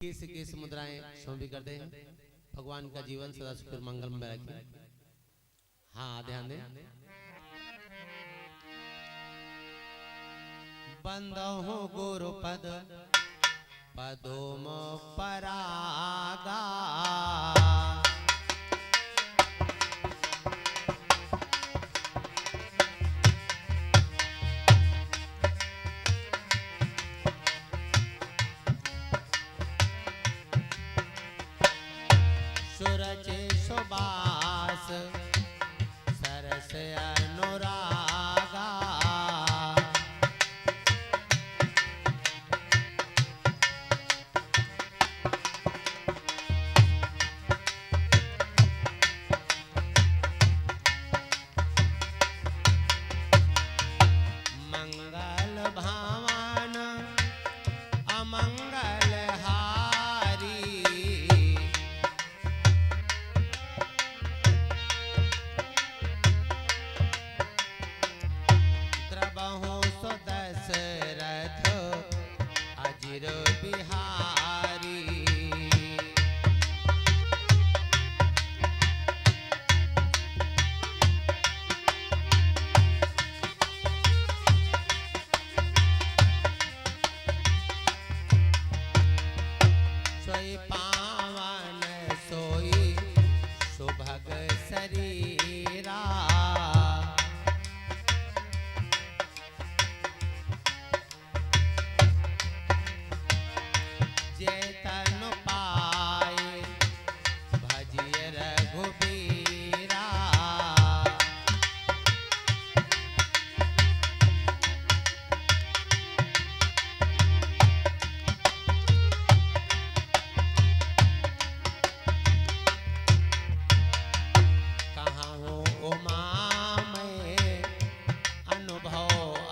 किस मुद्राएं स्वयं भी करते हैं। भगवान का जीवन सदा सुख मंगल में रखें। हाँ ध्यान दें। बंदहु गुरुपद पदोम परागा सूरज सुबास सरस अनुरागा मंगल भावन अमंगल हारी द्रबहु सुदशरथ अजिर बिहारी सोई पावन सोई सुभग शरीरा जेतन पाए भजिय रघुबीरा कहाँ हो उमा में अनुभव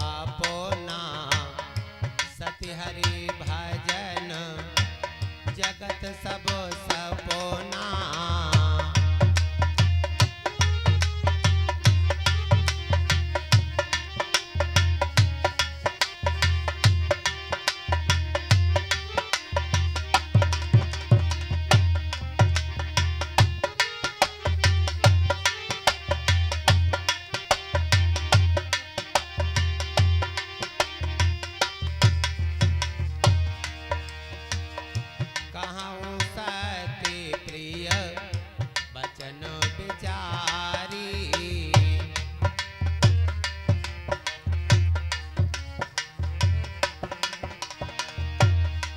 अपना सति हरि भजन जगत सब सपोना कहाँ सती प्रिय बचन विचारी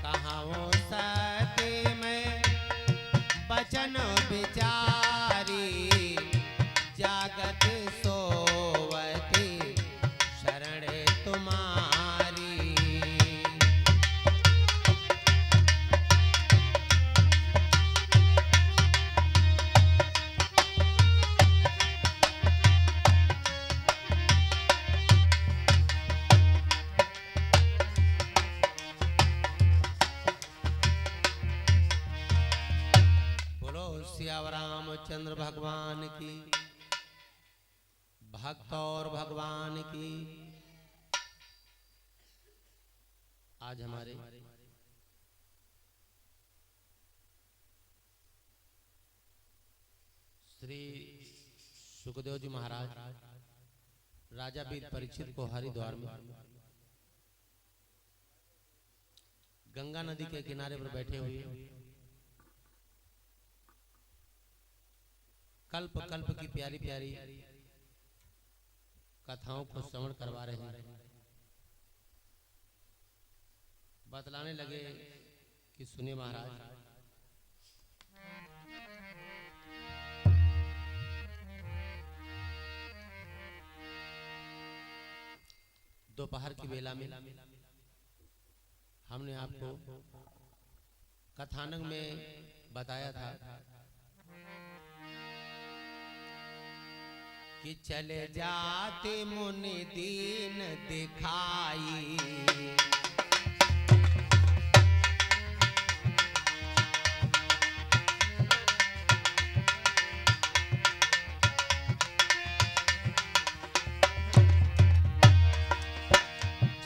कहाँ सती में बचन विचारी जागत सोवती शरण तुम्हारी सियावर रामचंद्र भगवान की, भक्त और भगवान की। आज हमारे श्री सुखदेव जी महाराज राजा वीर परीक्षित को हरिद्वार में गंगा नदी के किनारे पर बैठे हुए कल्प कल्प की प्यारी प्यारी कथाओं को श्रवण करवा रहे हैं। बतलाने लगे कि सुनिए महाराज, दोपहर की बेला में हमने आपको कथानक में बताया था कि चले जाते मुनि दीन दिखाई,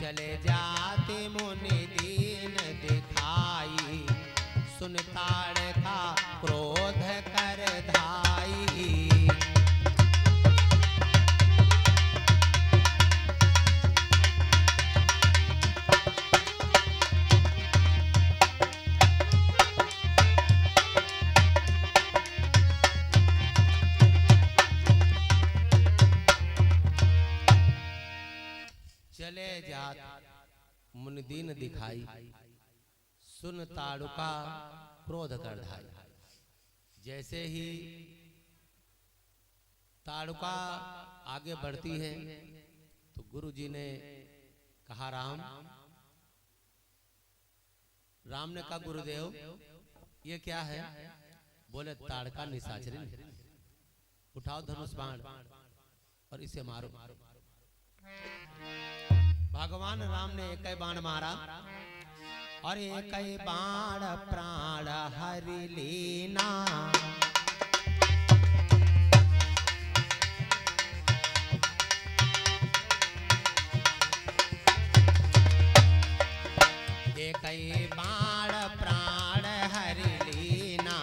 चले जाते मुनि दीन दिखाई सुन ताड़का क्रोध कर धाई। चले जात मुनि दीन दिखाई, सुन ताड़ुका क्रोध कर धाई। जैसे ही ताड़ुका आगे बढ़ती है तो गुरु जी ने कहा राम ने कहा गुरुदेव ये क्या है? बोले ताड़का निशाचरी, उठाओ धनुष बाण और इसे मारो। भगवान राम ने एक ही बाण मारा और एक ही बाण प्राण हरि लीना। एक ही बाण प्राण हरि लीना,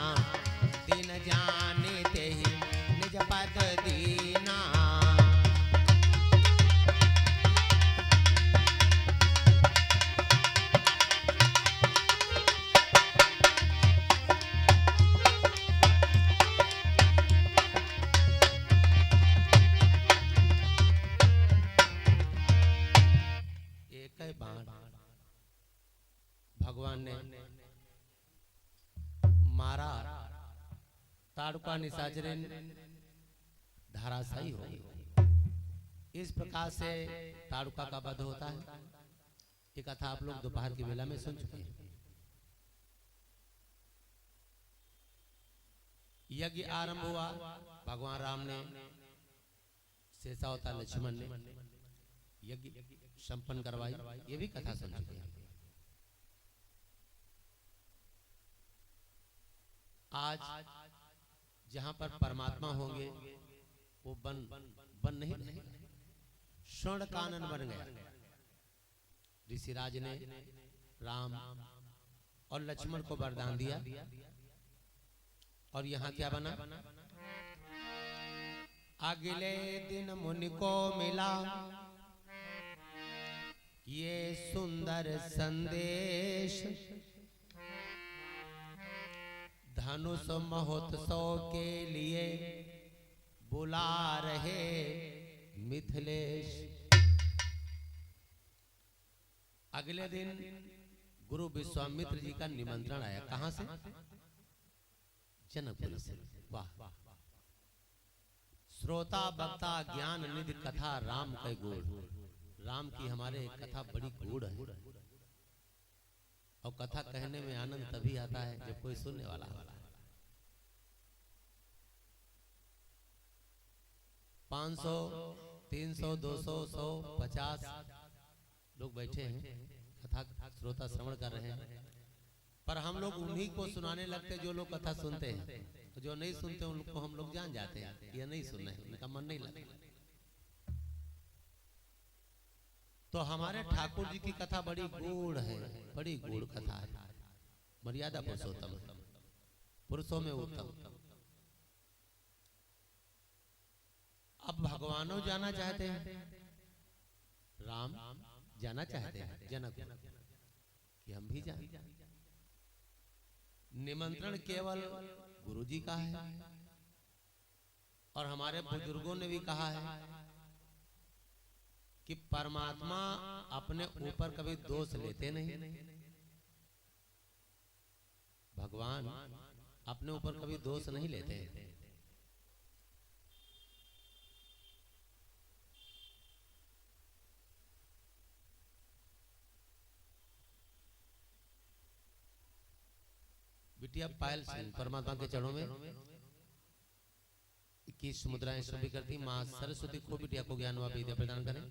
दिन जानते ही निज पद दीना। भगवान ने मारा, ताड़ुका निशाचरी धराशायी हो गई। इस प्रकार से ताड़ुका का वध होता है। ये कथा आप लोग दोपहर की वेला में सुन चुके हैं। यज्ञ आरंभ हुआ, भगवान राम ने शेषावतार लक्ष्मण ने यज्ञ संपन्न करवाई। ये भी कथा सुन चुके हैं। आज जहां पर परमात्मा होंगे वो बन नहीं रहे, स्वर्ण कानन बन गया। ऋषिराज ने राम और लक्ष्मण को वरदान दिया और यहाँ क्या बना? अगले दिन मुनि को मिला ये सुंदर संदेश, धनुष महोत्सव के लिए बुला रहे मिथिलेश। अगले दिन गुरु विश्वामित्र जी का निमंत्रण आया। कहां से? जनकपुर से। वाह! श्रोता वक्ता ज्ञान निधि कथा राम के गुण। राम की हमारे कथा बड़ी गूढ़ है और कथा कहने में आनंद तभी आता है जब कोई सुनने वाला है। 500, 300, 200, 100, 50 लोग बैठे हैं, कथा श्रोता श्रवण कर रहे हैं। पर हम लोग उन्हीं को सुनाने लगते जो लोग कथा सुनते हैं। तो जो नहीं सुनते उनको हम लोग जान जाते हैं ये नहीं सुनना है, उनका मन नहीं लगता। तो हमारे ठाकुर जी की कथा बड़ी गूढ़ है, बड़ी गूढ़ कथा है। मर्यादा पुरुषोत्तम, पुरुषों में उत्तम। अब भगवानों जाना चाहते हैं, राम जाना चाहते हैं जनक कि हम भी जाएं। निमंत्रण केवल गुरु जी का है और हमारे बुजुर्गों ने भी कहा है कि परमात्मा अपने ऊपर कभी दोष लेते नहीं। भगवान अपने ऊपर कभी दोष नहीं लेते। बिटिया पायल सिंह परमात्मा के चरणों में 21 मुद्राएं सभी करती। मां सरस्वती को बिटिया को ज्ञान व विद्या प्रदान करें।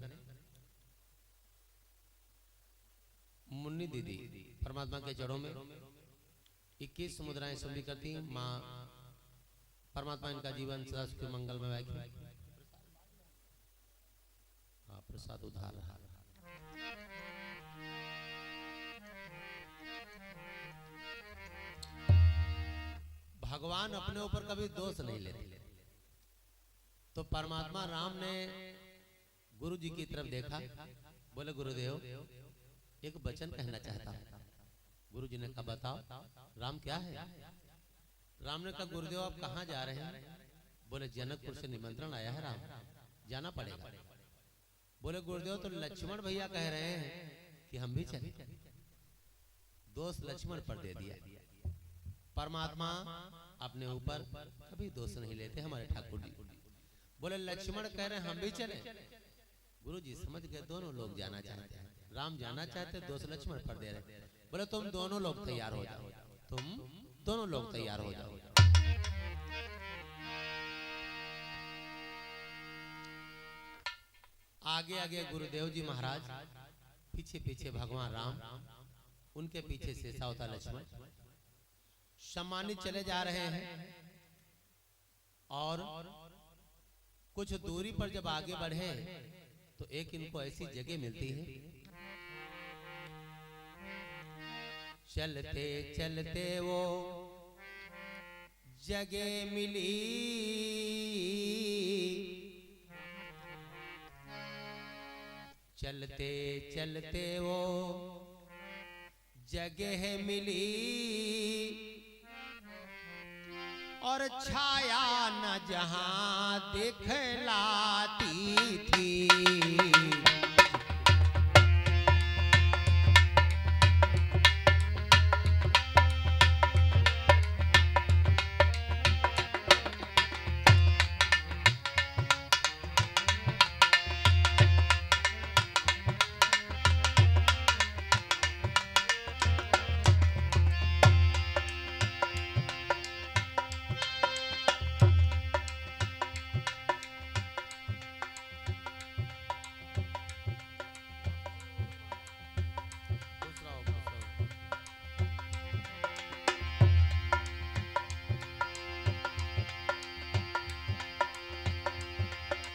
मुन्नी दीदी परमात्मा के चरणों में 21 मुद्राएं सभी करती। मां परमात्मा इनका जीवन सदा सुखी मंगलमय रखे। प्रसाद उधार रहा। भगवान अपने ऊपर कभी दोष नहीं लेते। तो परमात्मा राम ने गुरु जी की तरफ देखा, बोले गुरुदेव एक वचन कहना चाहता हूं। गुरु जी ने कहा बताओ राम क्या है। राम ने कहा गुरुदेव आप कहाँ जा रहे हैं। बोले जनकपुर से निमंत्रण आया है राम, जाना पड़ेगा। बोले गुरुदेव तो लक्ष्मण भैया कह रहे हैं कि हम भी चले। दोष लक्ष्मण पर दे दिया। परमात्मा अपने ऊपर कभी दोष नहीं लेते हमारे ठाकुर जी। बोले लक्ष्मण कह रहे हैं हम भी चले। गुरु जी समझ गए दोनों लोग जाना चाहते हैं। राम जाना चाहते, दोष लक्ष्मण पर दे रहे। बोले तुम दोनों लोग तैयार हो जाओ, तुम दोनों लोग तैयार हो जाओ। आगे आगे गुरुदेव जी महाराज, पीछे पीछे भगवान राम, उनके पीछे से सावता लक्ष्मण सम्मानित चले जा रहे हैं। और कुछ दूरी पर जब आगे बढ़े तो एक इनको ऐसी जगह मिलती है। चलते चलते वो जगह मिली, चलते चलते वो जगह मिली, और छाया न जहां दिखलाती थी।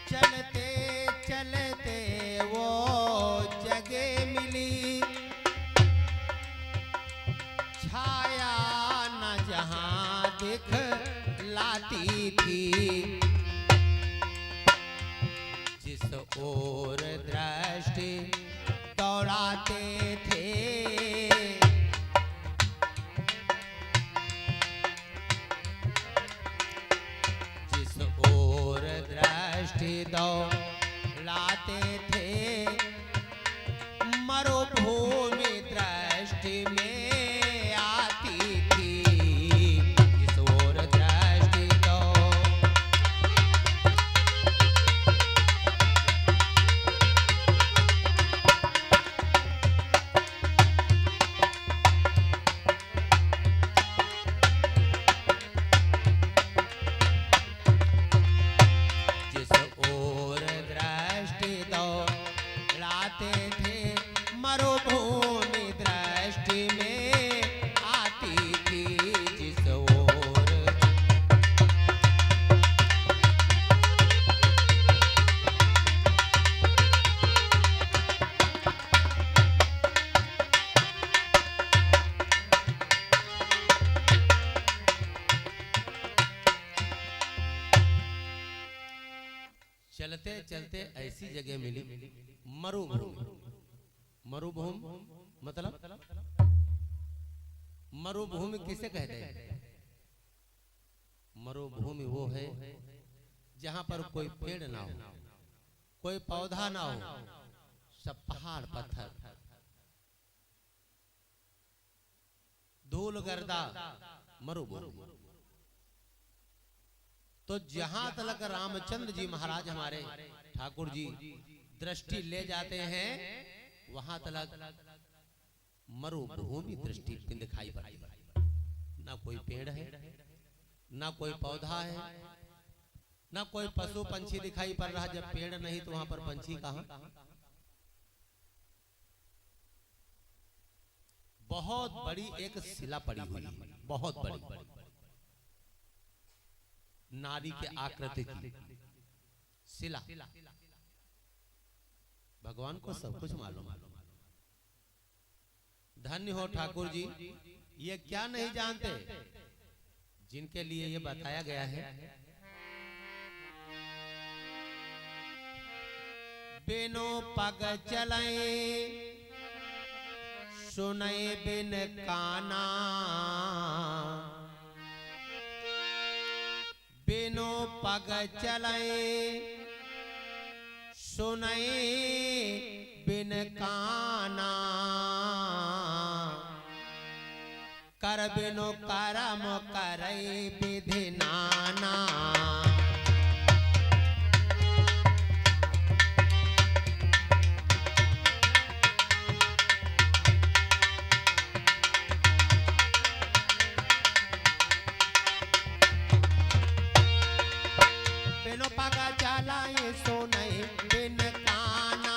चलते चलते वो जगह मिली, छाया न जहां दिखलाती थी। जिस ओर दृष्टि दौड़ाते थे, जिस ओर दृष्टि दौड़ाते थे, मरुभूमि दृष्टि में आती थी। जिस ओर दृष्टि दौड़ाते थे, मरुभूमि दृष्टि में आती थी। जिस ओर चलते चलते ऐसी जगह मिली, मरुभूमि। मरुभूमि मतलब मरुभूमि किसे कहते हैं। मरुभूमि वो है जहां पर कोई पेड़ ना हो, कोई पौधा ना हो, सब पहाड़ पत्थर, धूल गर्दा, मरुभूमि। तो जहां तक रामचंद्र जी महाराज हमारे ठाकुर जी दृष्टि ले जाते हैं, वहां तक मरुभूमि दृष्टि दिखाई पड़ती। ना कोई पेड़ है, ना कोई पौधा है, ना कोई पशु पंछी दिखाई पड़ रहा। जब पेड़ नहीं तो वहां पर पंछी कहां। बहुत बड़ी एक शिला पड़ी हुई है, बहुत बड़ी, नारी के आकृति की शिला। भगवान को सब कुछ मालूम। धन्य हो ठाकुर जी, ये क्या नहीं जानते। जिनके लिए ये बताया गया है, बिनो पग चले सुने बिन काना, बिनो पग चले सुने बिन काना, कर बिनु करम करे विधि नाना। बिनु पग चलाए सुने बिन काना,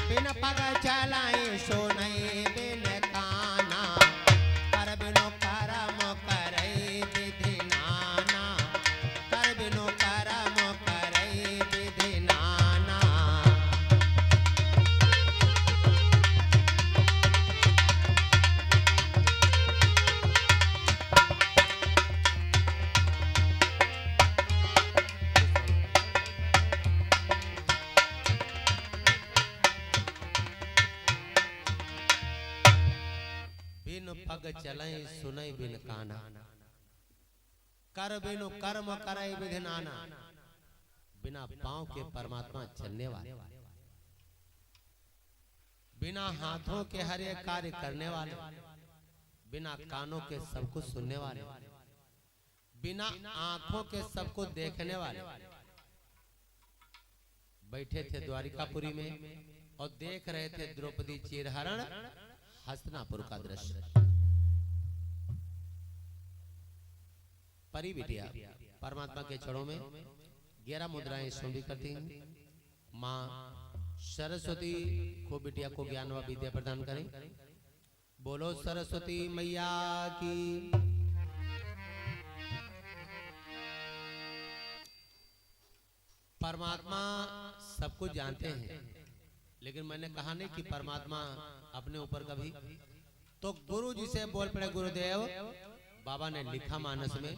बिन पग चलाए सुने बिन काना, कर बिनु करम करे विधि नाना, कर बिनु करम करे विधि नाना। बिनु पग चले सुनई बिन काना, कर बिनु कर्म करे विधि नाना। बिना पांव के परमात्मा चलने वाले, बिना हाथों के हर एक कार्य करने वाले, बिना कानों के सब कुछ सुनने वाले, बिना आंखों के सब कुछ देखने वाले, बैठे थे द्वारिकापुरी में और देख रहे थे द्रौपदी चीरहरण हस्तिनापुर का दृश्य। परी बिटिया परमात्मा के चरणों में 11 मुद्राएं सुंदी करती हैं। माँ सरस्वती को बिटिया को ज्ञान व विद्या प्रदान करें। बोलो सरस्वती मैया की। परमात्मा सब कुछ जानते हैं, लेकिन मैंने कहा नहीं कि परमात्मा अपने ऊपर कभी, तो गुरु जी से बोल पड़े गुरुदेव। बाबा ने लिखा मानस में,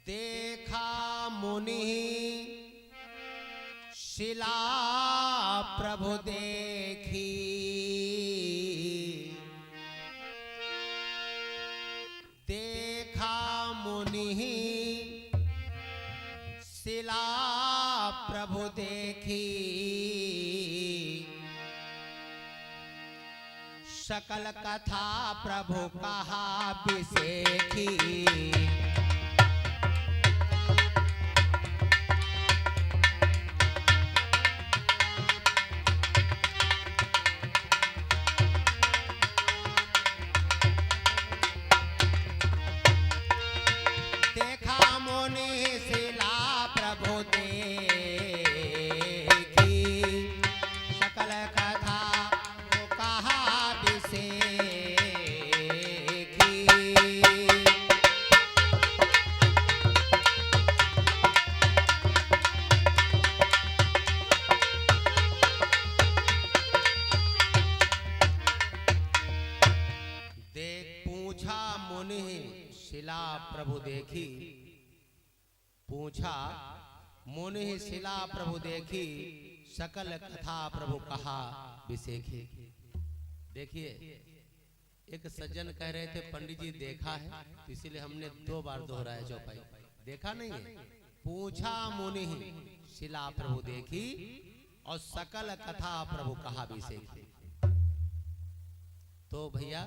देखा मुनि शिला प्रभु देखी, देखा मुनि शिला प्रभु देखी, सकल कथा प्रभु कहा बिसेखी। देखा मुनि शिला प्रभु देखी, सकल कथा कहा बिसेखी। देख पूछा मुनि शिला प्रभु देखी, पूछा मुनि शिला प्रभु देखी, सकल कथा प्रभु कहा बिसेखी। देखिए, एक सज्जन कह रहे थे पंडित जी देखा है, तो इसीलिए हमने 2 बार दोहराया चौपाई। देखा नहीं है, पूछा मुनि शिला प्रभु देखी और सकल कथा प्रभु कहा बिसेखी। तो भैया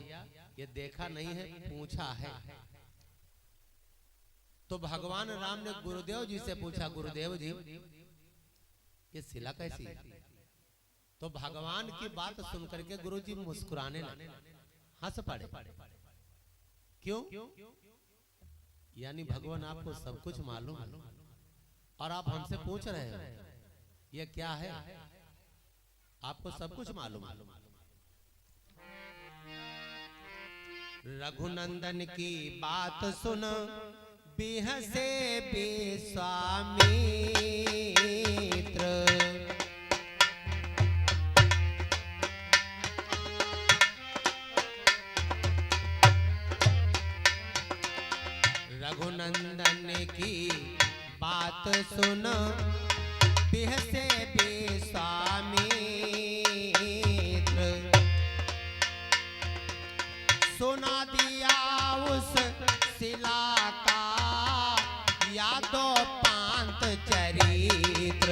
ये देखा नहीं है, पूछा है। तो भगवान राम ने गुरुदेव जी से पूछा, गुरुदेव जी ये शिला कैसी है? तो भगवान की बात सुनकर के गुरु जी मुस्कुराने लगे, हंस पड़े। क्यों? यानी भगवान आपको सब कुछ मालूम है और आप हमसे पूछ रहे हो ये क्या है? आपको सब कुछ मालूम है। रघुनंदन की बात सुन बिहसे विश्वामित्र, सुन बिहसे विश्वामित्र, सुना दिया उस शिला का यादो पांत चरित्र।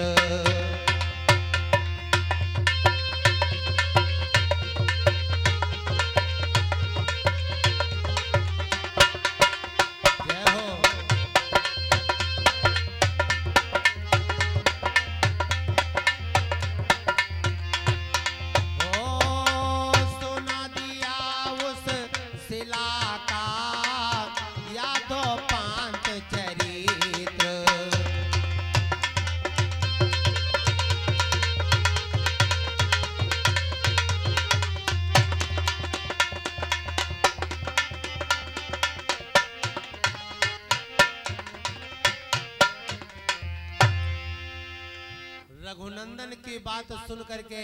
रघुनंदन की बात सुन करके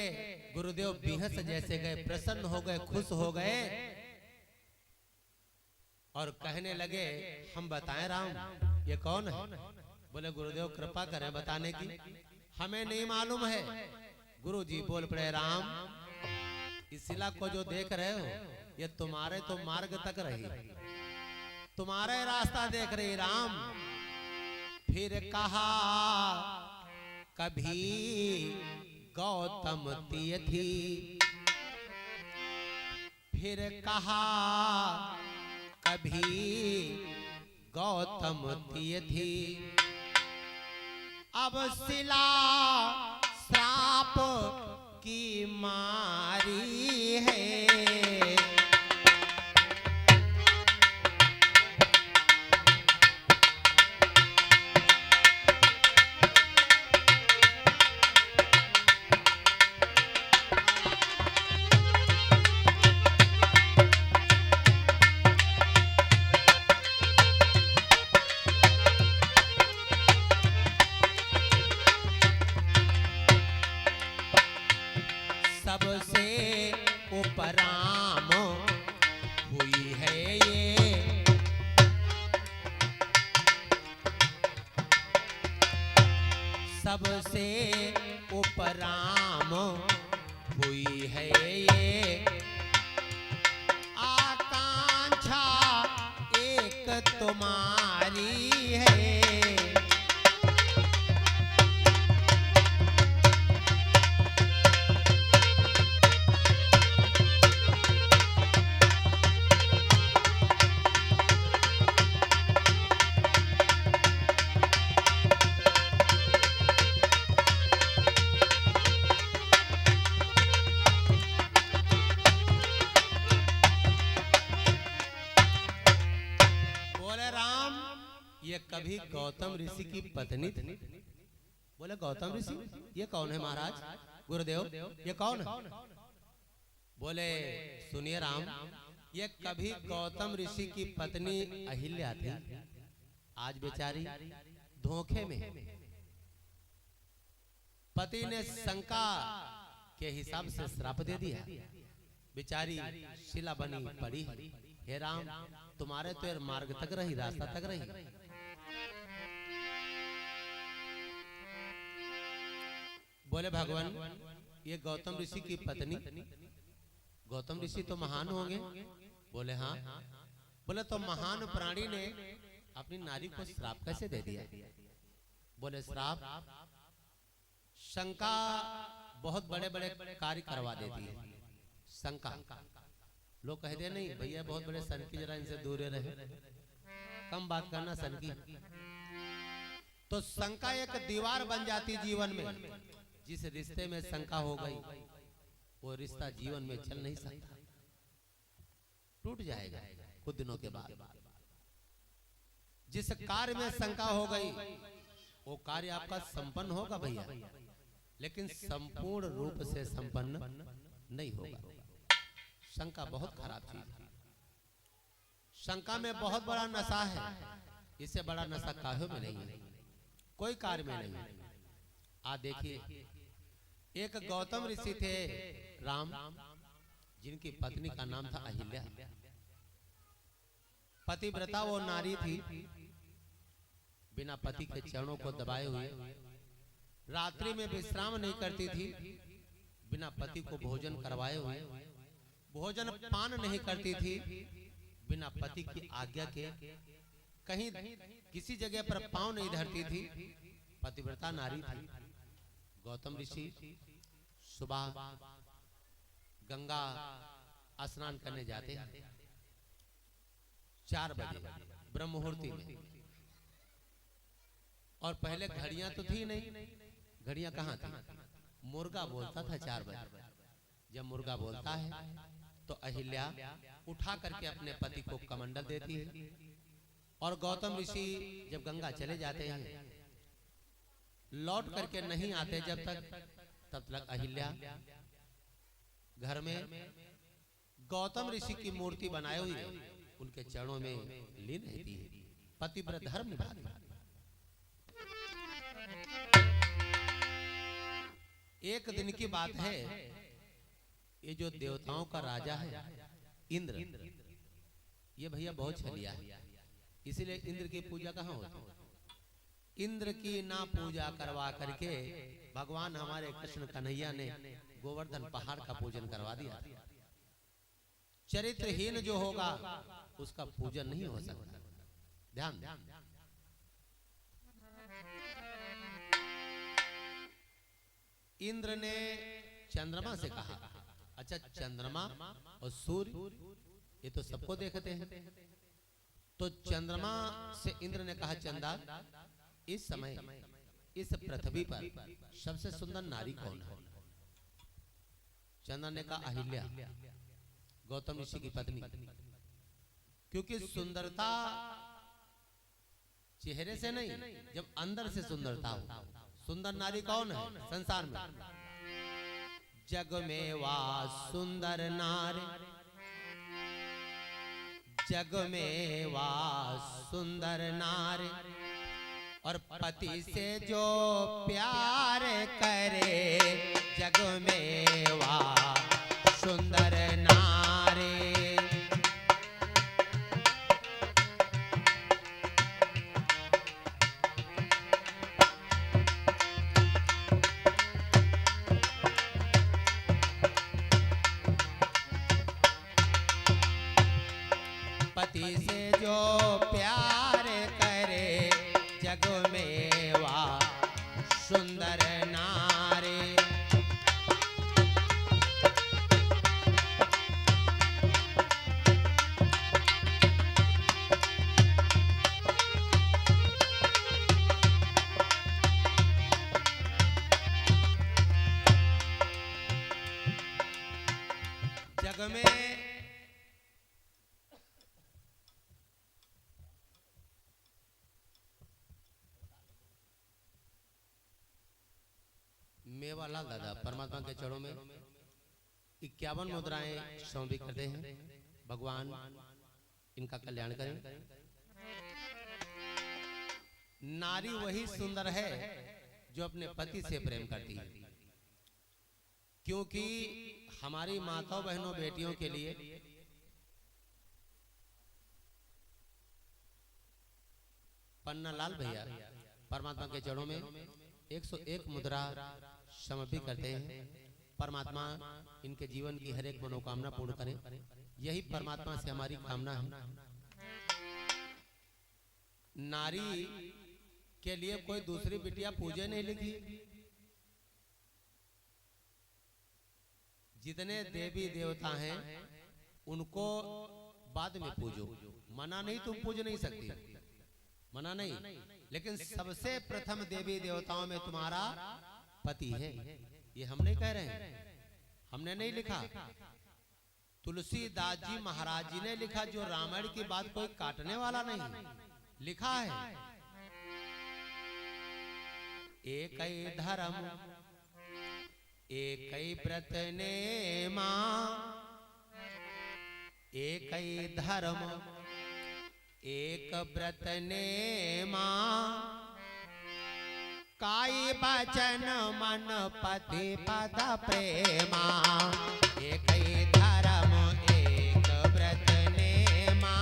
गुरुदेव बिहस जैसे गए, प्रसन्न हो गए, खुश हो गए और कहने लगे हम बताएं राम ये कौन है? बोले गुरुदेव कृपा करें बताने की, हमें नहीं मालूम है। गुरु जी बोल पड़े राम इस शिला को जो देख रहे हो ये तुम्हारे तो मार्ग तक रही, तुम्हारे रास्ता देख रही राम। फिर कहा कभी गौतम तीर्थी, फिर कहा कभी गौतम तीर्थी, अब शिला श्राप की मारी है। सबसे उपराम हुई है ये, सबसे उपराम हुई है ये, आकांक्षा एक तुम्हारी है। ये कभी गौतम ऋषि की पत्नी थी। बोले गौतम ऋषि ये कौन है महाराज? गुरुदेव ये कौन है? बोले सुनिए राम ये कभी गौतम ऋषि की पत्नी अहिल्या थी, आज बेचारी धोखे में पति ने शंका के हिसाब से श्राप दे दिया, बेचारी शिला बनी पड़ी। हे राम तुम्हारे तो मार्ग तक रही, रास्ता तक रही। बोले भगवान ये गौतम ऋषि की पत्नी, गौतम ऋषि तो महान होंगे? बोले हाँ। बोले तो महान प्राणी ने अपनी नारी को श्राप कैसे दे दिया? बोले श्राप शंका बहुत बड़े बड़े कार्य करवा देती है। शंका लोग कहते नहीं भैया बहुत बड़े सन की, जरा इनसे दूर रहे, कम बात करना सन की। तो शंका एक दीवार बन जाती जीवन में। जिस रिश्ते में शंका हो गई वो रिश्ता जीवन में चल नहीं सकता, टूट जाएगा कुछ दिनों के बाद। जिस कार्य में शंका हो गई वो कार्य आपका संपन्न होगा भैया, लेकिन संपूर्ण रूप से संपन्न नहीं होगा। शंका बहुत खराब चीज है। शंका में बहुत बड़ा नशा है, इससे बड़ा नशा काहे में नहीं है, कोई कार्य में नहीं। आ देखिए एक गौतम ऋषि थे राम, जिनकी पत्नी का नाम था अहिल्या। पतिव्रता वो नारी थी बिना पति के चरणों को दबाए हुए, रात्रि में विश्राम नहीं करती थी, बिना पति को भोजन करवाए हुए, भोजन पान नहीं करती थी, बिना पति की आज्ञा के कहीं किसी जगह पर पांव नहीं धरती थी, पतिव्रता नारी थी। गौतम ऋषि सुबह गंगा स्नान करने जाते हैं 4 बजे ब्रह्म मुहूर्ति में, और पहले घड़ियां तो थी नहीं, घड़ियां कहाँ थी? मुर्गा बोलता था 4 बजे। जब मुर्गा बोलता है तो अहिल्या उठा करके अपने पति को कमंडल देती है, और गौतम ऋषि जब गंगा चले जाते हैं, लौट करके नहीं आते जब तक, तब तक अहिल्या घर में गौतम ऋषि की मूर्ति बनाई हुई है, उनके चरणों में लीन रहती है, पतिव्रत धर्म निभाती है। एक दिन की बात है, ये जो देवताओं का राजा है इंद्र, ये भैया बहुत छलिया है, इसीलिए इंद्र की पूजा कहाँ होती है? इंद्र की ना पूजा करवा करके भगवान हमारे कृष्ण कन्हैया ने गोवर्धन पहाड़ का पूजन करवा दिया। चरित्रहीन जो होगा उसका पूजन नहीं हो सकता। ध्यान ध्यान। इंद्र ने चंद्रमा से कहा, अच्छा चंद्रमा और सूर्य ये तो सबको देखते हैं, तो चंद्रमा से इंद्र ने कहा, चंदा इस समय इस पृथ्वी पर सबसे सुंदर नारी कौन है? चंद्र ने कहा, अहिल्या, गौतम ऋषि की पत्नी, क्योंकि सुंदरता चेहरे से नहीं, जब अंदर से सुंदरता हो। सुंदर नारी कौन है संसार में? जग में वा सुंदर नारी, जग में वा सुंदर नारी, और पति से जो प्यार करे, जग में वा सुंदर नारी। पति से जो प्यार करे, जग में वा सुंदर नारी। जग में मेवालाल दादा परमात्मा के चरणों में 51 मुद्राएं समर्पित करते हैं। भगवान इनका कल्याण करें। नारी वही सुंदर है जो अपने पति से प्रेम करती है, क्योंकि हमारी माताओं बहनों बेटियों के लिए पन्नालाल भैया परमात्मा के चरणों में 101 मुद्रा समर्पित करते हैं। परमात्मा इनके जीवन की हर एक मनोकामना पूर्ण करें, यही परमात्मा से हमारी कामना है। नारी के लिए कोई दूसरी बिटिया पूजे नहीं लिखी। जितने देवी देवता हैं उनको बाद में पूजो, मना नहीं, तुम पूज नहीं सकती, मना नहीं, लेकिन सबसे प्रथम देवी देवताओं में तुम्हारा पति है। ये हम नहीं कह रहे हैं, हमने नहीं लिखा, तुलसीदास जी महाराज जी ने लिखा, जो रामायण की बात कोई काटने वाला नहीं, लिखा है। एक ही धर्म एक ही व्रत नेमा, एक ही धर्म एक व्रत नेमा, काई बचन मन पति पद प्रेमा, एक ही धर्म एक व्रत नेमा।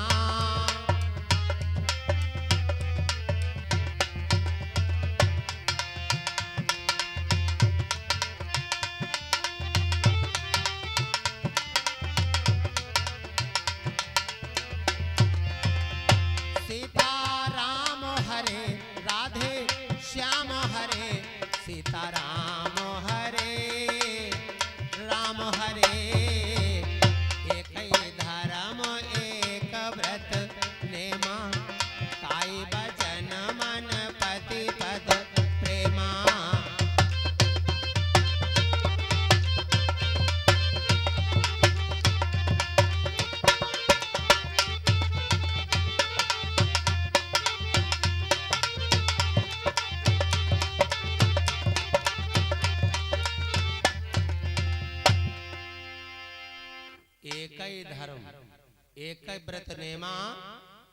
एक ही धर्म एक ही व्रत नेमा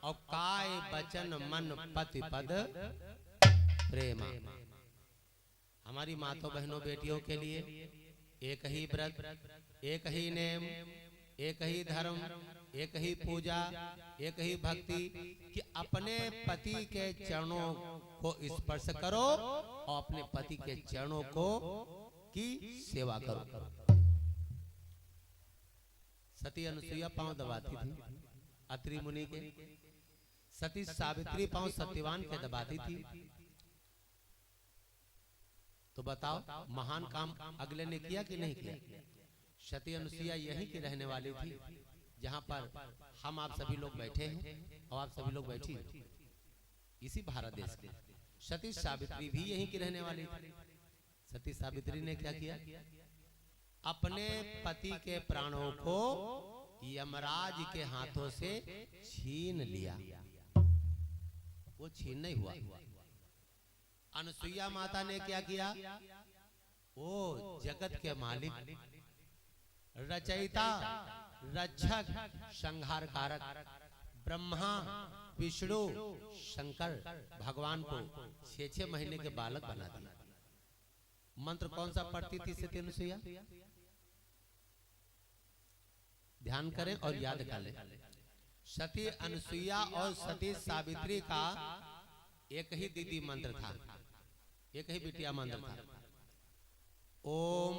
और काय बचन मन पति पद प्रेमा। हमारी माताओं बहनों बेटियों के लिए एक ही व्रत, एक ही नेम, एक ही धर्म, एक ही पूजा, एक ही भक्ति कि अपने पति के चरणों को स्पर्श करो और अपने पति के चरणों को की सेवा करो। सती अनुसुईया पांव दबाती थी अत्रि मुनि के, सती सावित्री पांव सत्यवान के दबाती थी। तो बताओ महान काम अगले ने किया कि नहीं किया? सती अनुसुईया यहीं की रहने वाली थी जहां पर हम आप सभी लोग बैठे हैं और आप सभी लोग बैठी हैं इसी भारत देश के। सती सावित्री भी यहीं की रहने वाली थी। सती सावित्री ने क्या किया? अपने पति के प्राणों को यमराज के हाथों से छीन लिया। वो छीन नहीं हुआ। अनुसुईया माता ने क्या किया? वो जगत के मालिक, रचयिता, रक्षक, संहार कारक ब्रह्मा विष्णु शंकर भगवान को 6-6 महीने के बालक बना दिया। मंत्र कौन सा पढ़ती थी सती अनुसुईया? ध्यान करें और याद कर लें। सती अनुसुईया और सती सावित्री का एक ही दीदी मंत्र था, एक ही बिटिया मंत्र था। ओम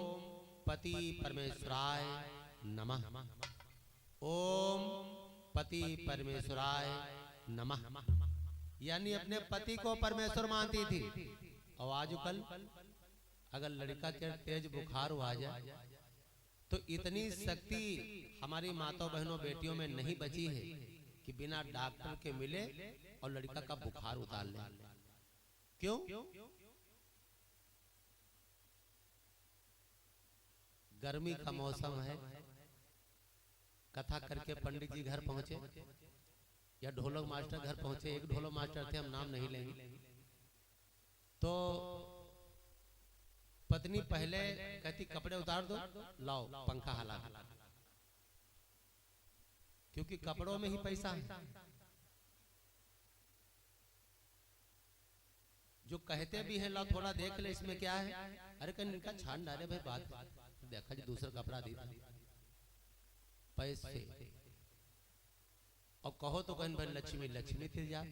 पति परमेश्वराय नमः, ओम पति परमेश्वराय नमः। यानी अपने पति को परमेश्वर मानती थी। और आज कल अगर लड़का के तेज बुखार आ जाए तो इतनी शक्ति हमारी माताओं बहनों बेटियों में नहीं बची है कि बिना डॉक्टर के मिले और लड़का का बुखार उतार ले। क्यों? गर्मी का मौसम है, कथा करके पंडित जी घर पहुंचे या ढोलक मास्टर घर पहुंचे। एक ढोलक मास्टर थे, हम नाम नहीं लेंगे। तो पत्नी पहले कहती कपड़े उतार दो, लाओ पंखा हला, क्योंकि कपड़ों में ही पैसा है। जो कहते भी हैं लाओ थोड़ा देख ले इसमें क्या है, अरे कहीं इनका छान डाले भाई, बात देखा जी दूसरा कपड़ा दी पैसे। और कहो तो कहीं भाई लक्ष्मी लक्ष्मी थे जा,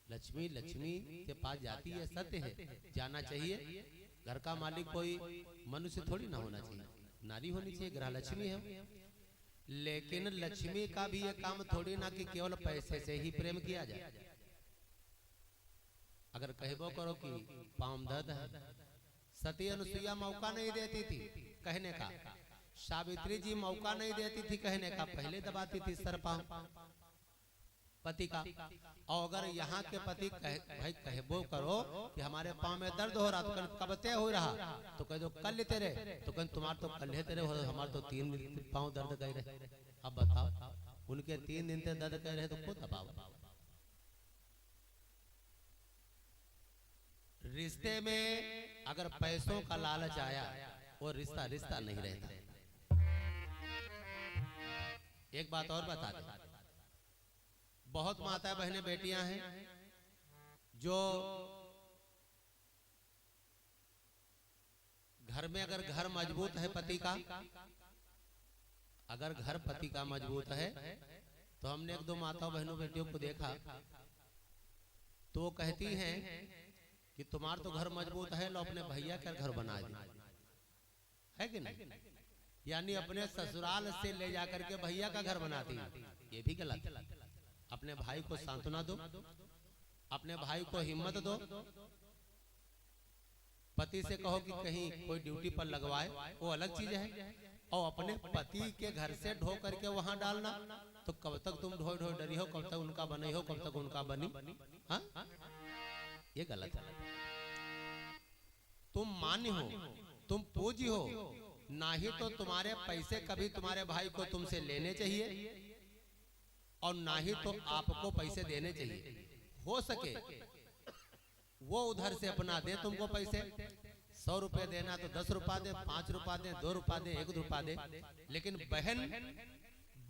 लक्ष्मी लक्ष्मी के पास जाती है, सत्य है, जाना चाहिए। घर का मालिक कोई मनुष्य थोड़ी ना होना चाहिए, नारी होनी चाहिए, गृह लक्ष्मी है। लेकिन लक्ष्मी का भी ये काम थोड़ी ना कि केवल पैसे से ही प्रेम किया जाए। अगर कहबो करो कि पाम दर्द है, सती अनुसुईया मौका नहीं देती थी कहने का, सावित्री जी मौका नहीं देती थी कहने का, पहले दबाती थी सर पांव पति का। और अगर यहाँ के पति भाई कहबो करो कि हमारे पांव में दर्द हो रहा, तो कब तय हो रहा, तो कह दो कल तेरे, तो कह तुम्हारे तो कल तेरे हो, हमारे तो 3 दिन पांव दर्द कह रहे। अब बताओ उनके 3 दिन से दर्द कह रहे तो खुद दबाओ। रिश्ते में अगर पैसों का लालच आया वो रिश्ता रिश्ता नहीं रहता। एक बात और बता दें, बहुत माता बहनें बेटियां हैं जो घर में, अगर घर मजबूत है पति का, अगर घर पति का मजबूत है, तो हमने 1-2 माताओं बहनों बेटियों को देखा तो वो कहती हैं कि तुम्हारा तो घर मजबूत है, लो अपने भैया का घर बना दे, है कि नहीं? यानी अपने ससुराल से ले जाकर के भैया का घर बनाती है। ये भी गलत। अपने भाई को सांत्वना दो, अपने भाई को हिम्मत दो। पति से कहो कि कहीं कोई ड्यूटी पर लगवाए, वो अलग चीज है। और अपने पति के घर से ढो करके वहां डालना, तो कब तक तुम ढो ढो डरी हो, कब तक उनका बनी हो, कब तक उनका बनी, हाँ? ये गलत है। तुम मान्य हो, तुम पूज्य हो, ना ही तो तुम्हारे पैसे कभी तुम्हारे भाई को तुमसे लेने चाहिए और ना ही तो आपको पैसे देने चाहिए। हो सके वो उधर से अपना दे तुमको पैसे, 100 रुपए देना तो 10 रुपया दे, 5 रुपया दे, 2 रुपया दे, 1 रुपया दे। लेकिन बहन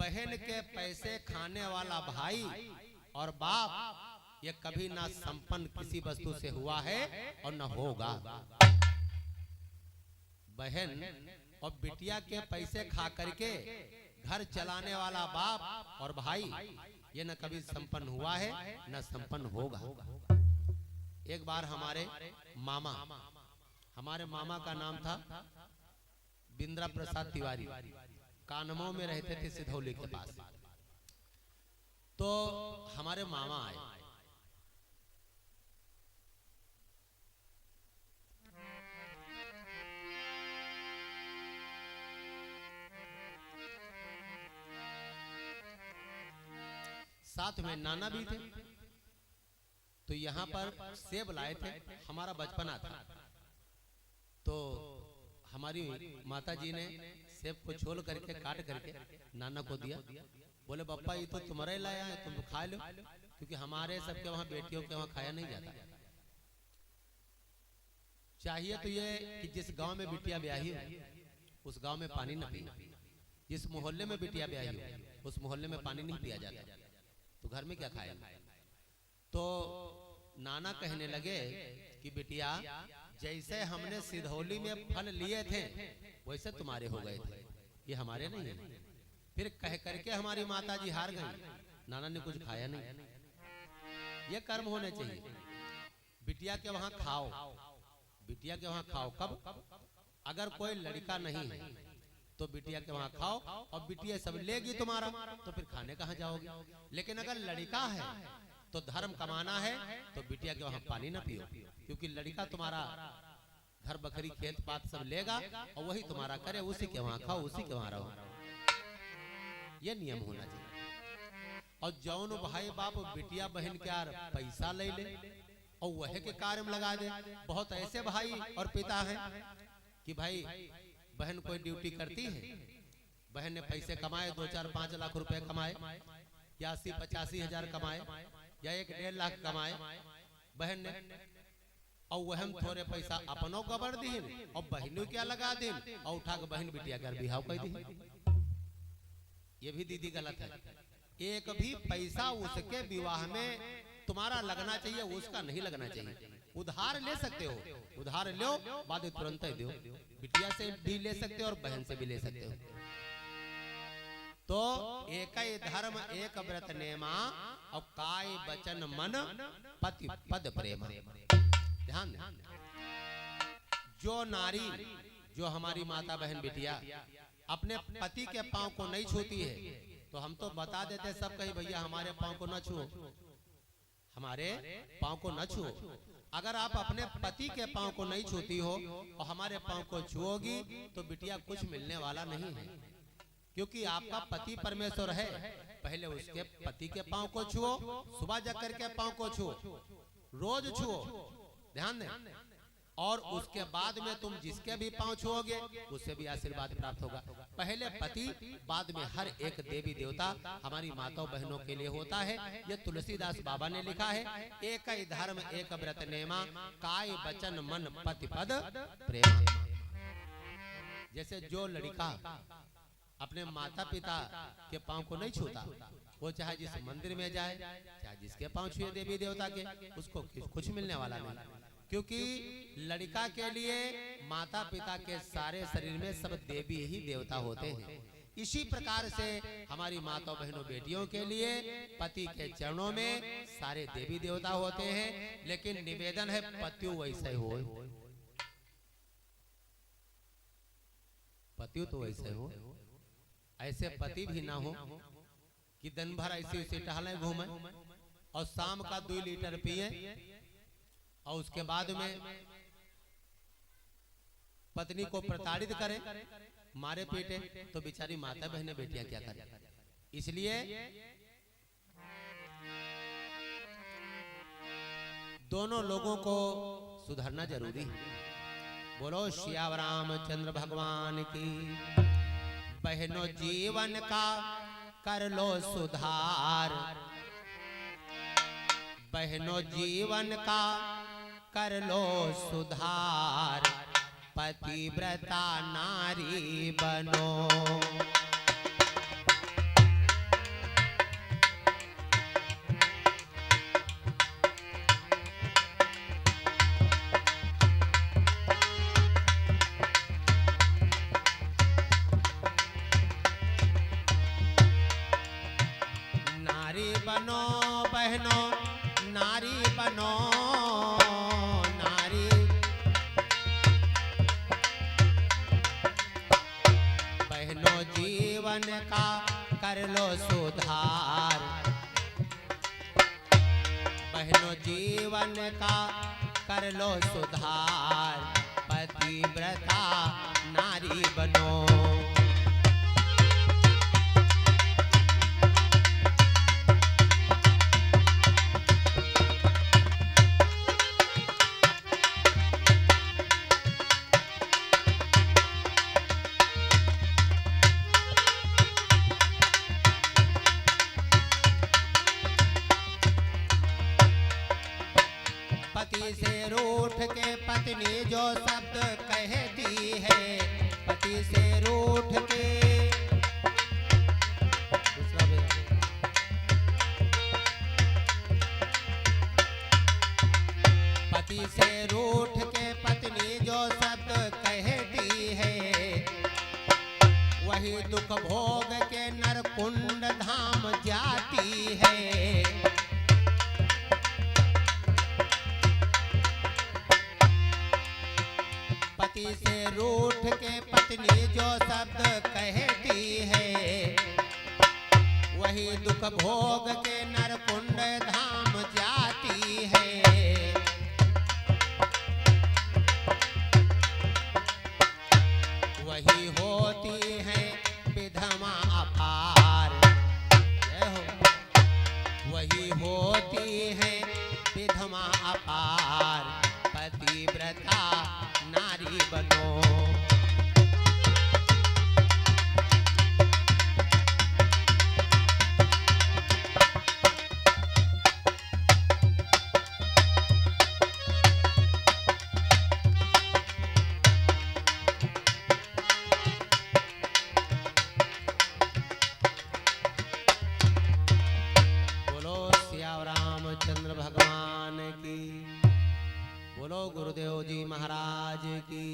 बहन के पैसे खाने वाला भाई और बाप ये कभी ना संपन्न किसी वस्तु से हुआ है और न होगा। बहन और बिटिया के पैसे खा करके घर चलाने वाला बाप और भाई ये न कभी संपन्न हुआ है न संपन्न होगा। एक बार हमारे मामा का नाम था बिंद्रा प्रसाद तिवारी, कानमो में रहते थे सिधौली के पास। तो हमारे मामा आए, साथ में नाना भी थे। तो यहाँ पर सेब लाए थे, हमारा बचपना था। तो हमारी माता जी ने सेब को छोल करके काट करके नाना को दिया। बोले पप्पा ये तो तुम्हारे लाया है, तुम खा लो, क्योंकि हमारे सबके वहाँ बेटियों के वहाँ खाया नहीं जाता। चाहिए तो ये कि जिस गांव में बिटिया ब्याही हो उस गांव में पानी न पीना, जिस मोहल्ले में बिटिया ब्याही हो उस मोहल्ले में पानी नहीं पिया जाता, तो घर में क्या खाए। तो नाना कहने लगे कि बिटिया जैसे हमने सिधौली में फल लिए थे वैसे तुम्हारे हो गए थे, ये हमारे नहीं है। फिर कह करके हमारी माता जी हार गई, नाना ने कुछ खाया नहीं। ये कर्म होने चाहिए। बिटिया के वहां खाओ, बिटिया के वहां खाओ। कब? अगर कोई लड़का नहीं है तो बिटिया के वहां खाओ, और बिटिया सब लेगी तुम्हारा, तो फिर खाने कहाँ जाओगे। लेकिन अगर लड़का है तो धर्म कमाना है तो बिटिया के वहां पानी ना पियो, क्योंकि लड़का तुम्हारा घर बकरी खेत पात सब लेगा और वही तुम्हारा करे, उसी के वहां खाओ, उसी के वहां रहो। ये नियम होना चाहिए। और जौन भाई बाप बिटिया बहन के यार पैसा ले ले और वह के कार्य में लगा दे। बहुत ऐसे भाई और पिता हैं कि भाई बहन कोई ड्यूटी करती है, बहन ने पैसे कमाए, 2-4-5 लाख रुपए कमाए, या 80-85 हजार कमाए, या 1-1.5 लाख कमाए बहन ने, और वह थोड़े पैसा अपनों गबर दीन और बहनों क्या लगा दीन और उठा के बहन बिटिया कर बिहाव कर दी। ये भी दीदी गलत है। एक भी पैसा उसके विवाह में तुम्हारा लगना चाहिए, उसका नहीं लगना चाहिए। उधार ले सकते हो, उधार लो, बाद तुरंत ही दो। बिटिया से भी ले सकते हो और बहन से भी ले सकते हो। तो एक ही धर्म एक व्रत नेमा और काय वचन मन पति पद प्रेम। ध्यान दें, जो नारी, जो हमारी माता बहन बिटिया अपने पति के पांव को नहीं छूती है, तो हम तो बता देते सब कहीं भैया हमारे पांव को न छुओ, हमारे पांव को न छुओ। अगर आप अपने पति के पांव को नहीं छूती हो और हमारे पांव को छुओगी तो बिटिया कुछ मिलने वाला नहीं है, क्योंकि आपका पति परमेश्वर है। पहले उसके पति के पांव को छुओ, सुबह जाकर के पांव को छुओ, रोज छुओ, ध्यान दें। और उसके बाद में तुम जिसके भी पांव छुओगे उससे भी आशीर्वाद प्राप्त होगा। पहले पति, बाद में हर एक देवी देवता हमारी माताओं बहनों के लिए होता है। ये तुलसीदास बाबा ने लिखा है, एक ही धर्म एक व्रत नेमा, काय वचन मन पति पद प्रेम। जैसे जो लड़का अपने माता पिता के पांव को नहीं छूता, वो चाहे जिस मंदिर में जाए, चाहे जिसके पांव छुए देवी देवता के, उसको कुछ मिलने वाला नहीं। क्योंकि लड़का के लिए माता पिता के सारे शरीर में सब देवी ही देवता होते हैं। इसी प्रकार से हमारी माताओं बहनों बेटियों के लिए पति के चरणों में सारे देवी देवता होते हैं। लेकिन निवेदन है पतियु वैसे हो, पतियु तो वैसे हो। ऐसे पति भी ना हो कि दिन भर ऐसे ऐसे टहले घूमे और शाम का 2 लीटर पिए और उसके बाद में पत्नी को प्रताड़ित करें, मारे पीटे, तो बेचारी माता बहने बेटियां क्या करें। इसलिए दोनों लोगों को सुधरना जरूरी है। बोलो श्याम रामचंद्र भगवान की। बहनों जीवन का कर लो सुधार, बहनों जीवन का कर लो सुधार, पतिव्रता नारी बनो। बनो बहनों, नारी बनो नारी। बहनों जीवन का कर लो सुधार, बहनों जीवन का कर लो सुधार, पतिव्रता नारी बनो। पति से रूठ के पत्नी जो शब्द कहती है, पति से रूठ के पति से रूठ के पत्नी जो शब्द कहती है, वही दुख भोग के नरकुंड धाम जाती है। पति से रूठ के पत्नी जो शब्द कहती है, वही दुख भोग के नरकुंड धाम जाती है। वही होती है विधवा अपार, जय हो। वही होती है विधवा अपार, पतिव्रता नारी बनो। बोलो सिया रामचंद्र भगवान की, बोलो गुरुदेव जी महाराज की।